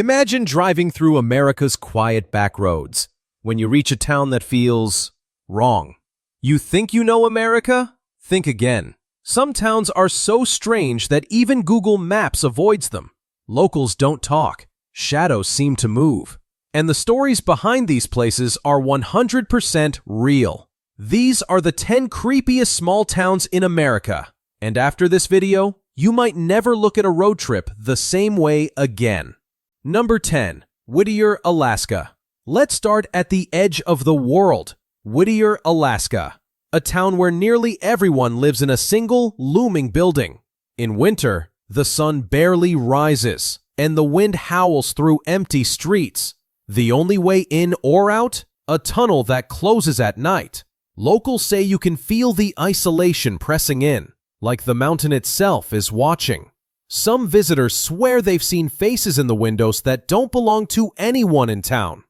Imagine driving through America's quiet back roads when you reach a town that feels wrong. You think you know America? Think again. Some towns are so strange that even Google Maps avoids them. Locals don't talk. Shadows seem to move. And the stories behind these places are 100% real. These are the 10 creepiest small towns in America. And after this video, you might never look at a road trip the same way again. Number 10. Whittier, Alaska. Let's start at the edge of the world. Whittier, Alaska. A town where nearly everyone lives in a single, looming building. In winter, the sun barely rises, and the wind howls through empty streets. The only way in or out? A tunnel that closes at night. Locals say you can feel the isolation pressing in, like the mountain itself is watching. Some visitors swear they've seen faces in the windows that don't belong to anyone in town.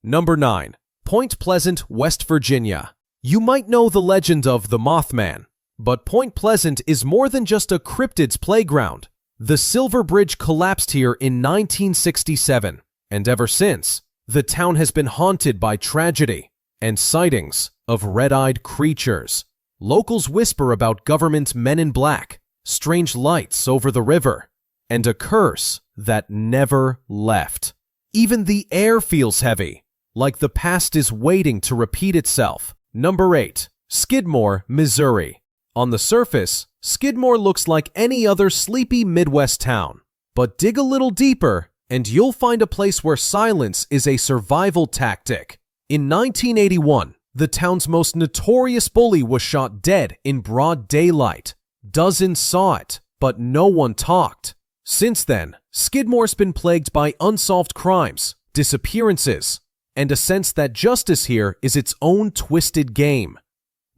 Number 9. Point Pleasant, West Virginia. You might know the legend of the Mothman, but Point Pleasant is more than just a cryptid's playground. The Silver Bridge collapsed here in 1967, and ever since, the town has been haunted by tragedy and sightings of red-eyed creatures. Locals whisper about government men in black, strange lights over the river, and a curse that never left. Even the air feels heavy, like the past is waiting to repeat itself. Number 8. Skidmore, Missouri. On the surface, Skidmore looks like any other sleepy Midwest town. But dig a little deeper, and you'll find a place where silence is a survival tactic. In 1981, the town's most notorious bully was shot dead in broad daylight. Dozens saw it, but no one talked. Since then, Skidmore's been plagued by unsolved crimes, disappearances, and a sense that justice here is its own twisted game.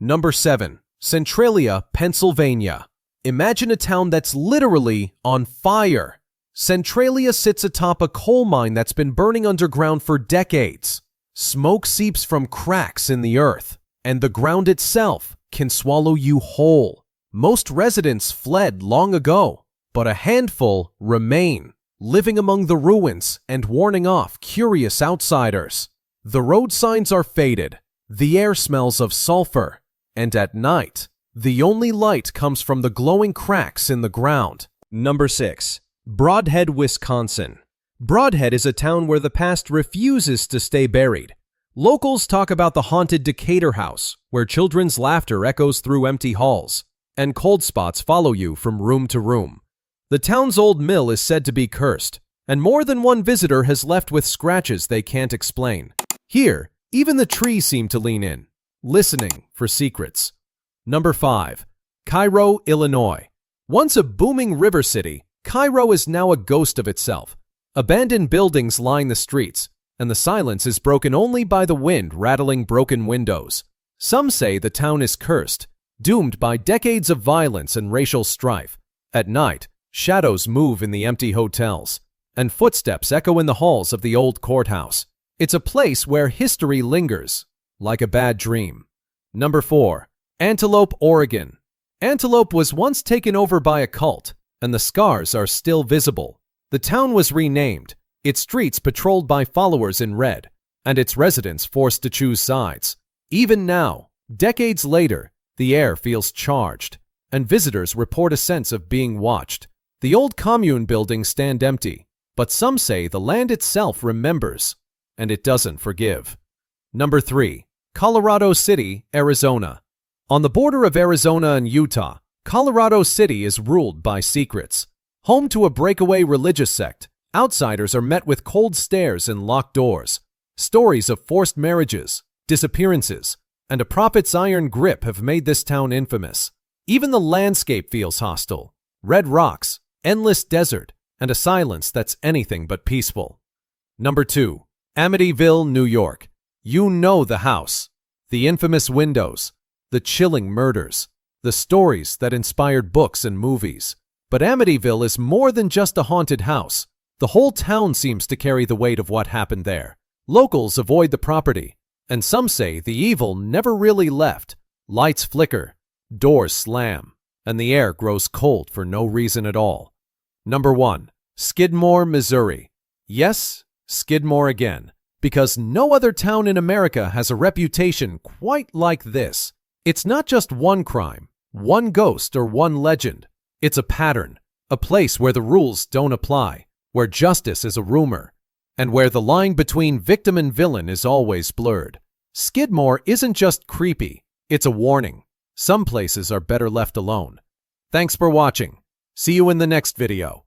Number 7. Centralia, Pennsylvania. Imagine a town that's literally on fire. Centralia sits atop a coal mine that's been burning underground for decades. Smoke seeps from cracks in the earth, and the ground itself can swallow you whole. Most residents fled long ago, but a handful remain, living among the ruins and warning off curious outsiders. The road signs are faded, the air smells of sulfur, and at night, the only light comes from the glowing cracks in the ground. Number 6. Brodhead, Wisconsin. Brodhead is a town where the past refuses to stay buried. Locals talk about the haunted Decatur house, where children's laughter echoes through empty halls, and cold spots follow you from room to room. The town's old mill is said to be cursed, and more than one visitor has left with scratches they can't explain. Here, even the trees seem to lean in, listening for secrets. Number 5. Cairo, Illinois. Once a booming river city, Cairo is now a ghost of itself. Abandoned buildings line the streets, and the silence is broken only by the wind rattling broken windows. Some say the town is cursed, doomed by decades of violence and racial strife. At night, shadows move in the empty hotels, and footsteps echo in the halls of the old courthouse. It's a place where history lingers, like a bad dream. Number 4. Antelope, Oregon. Antelope was once taken over by a cult, and the scars are still visible. The town was renamed, its streets patrolled by followers in red, and its residents forced to choose sides. Even now, decades later, the air feels charged, and visitors report a sense of being watched. The old commune buildings stand empty, but some say the land itself remembers, and it doesn't forgive. Number 3. Colorado City, Arizona. On the border of Arizona and Utah, Colorado City is ruled by secrets. Home to a breakaway religious sect, outsiders are met with cold stares and locked doors. Stories of forced marriages, disappearances, and a prophet's iron grip have made this town infamous. Even the landscape feels hostile. Red rocks, endless desert, and a silence that's anything but peaceful. Number 2. Amityville, New York. You know the house. The infamous windows, the chilling murders, the stories that inspired books and movies. But Amityville is more than just a haunted house. The whole town seems to carry the weight of what happened there. Locals avoid the property, and some say the evil never really left. Lights flicker, doors slam, and the air grows cold for no reason at all. Number 1. Skidmore, Missouri. Yes, Skidmore again, because no other town in America has a reputation quite like this. It's not just one crime, one ghost, or one legend. It's a pattern, a place where the rules don't apply, where justice is a rumor, and where the line between victim and villain is always blurred. Skidmore isn't just creepy, it's a warning. Some places are better left alone. Thanks for watching. See you in the next video.